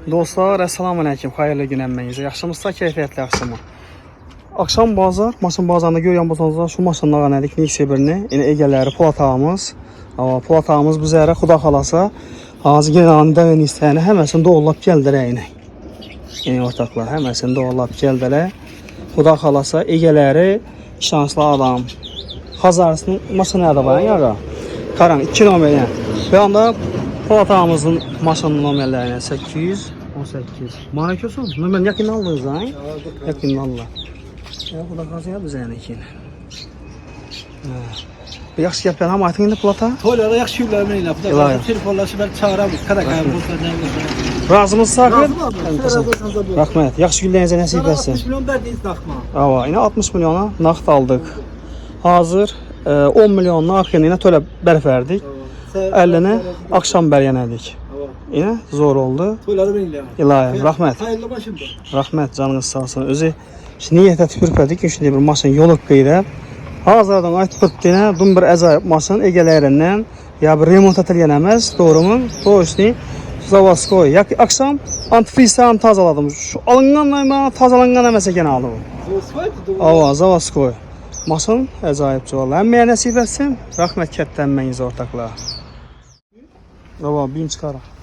Dostlar, assalamu aleykum. Xeyirli gün əmməyinizə. Yaxşımızsa, keyfiyyətli axşamı. Akşam bazar, maşın bazarında görən bazarda şu maşınlara nədik, Nexia 1-ni, yine egələri Polatağımız. Polatağımız bu zərə Xuda xalasa. Hazır genelini dəvəni istəyəni həməsin doğulab gəldərə ilə. Yəni ortaqlar, həməsin doğulab gəldərə. Xuda xalasa egələri şanslı adam. Xazarısının maşını da var ya. Karan 2 nömrəyə. Bir anda Polatağımızın maşının nömrələrinə 818. Malik olsun. Nömrəni yakından alırız ha? Yakından alırlar. Ya bu da qazıya bizəni ki. Bir yaxşı gəl bənəm aytın indi Polata. Toylara yaxşı günlərlə ilə. Bu da telefonlaşı mən çağıramız. Karakayım olsa nə olur. Razımız sakit. Rəhmət. Yaxşı günlərinizə nəsib etsin. 60 milyon verdiniz naxma. Ava, yine 60 milyona nağd aldıq. Hazır 10 milyon nağd yine tölə bərf verdik. 50'ni akşam bəriyənədik. Yine zor oldu. Toyları mən ilə. İlahi, rəhmət. Hayırlı başımda. Rəhmət, canınız sağ olsun. Özü niyyətə tükürpədik. Şimdi bir maşın yolu qeyrə. Hazırdan ayt pırtdiyinə dün bir əzayıb maşın egələrindən ya bir remont etəliyənəməz. Doğru mu? Doğru. Zavaskoy. Ya akşam antifrizdən tazaladım. Şu alınğanla bana tazalanğan əməsə gene aldım. Ava, Zavaskoy. Maşın əzayıb çoğalı. Əmməyə nəsib etsin. Rəhmət kətdən mənizə ortaqlar. Ava, bin çıxaraq.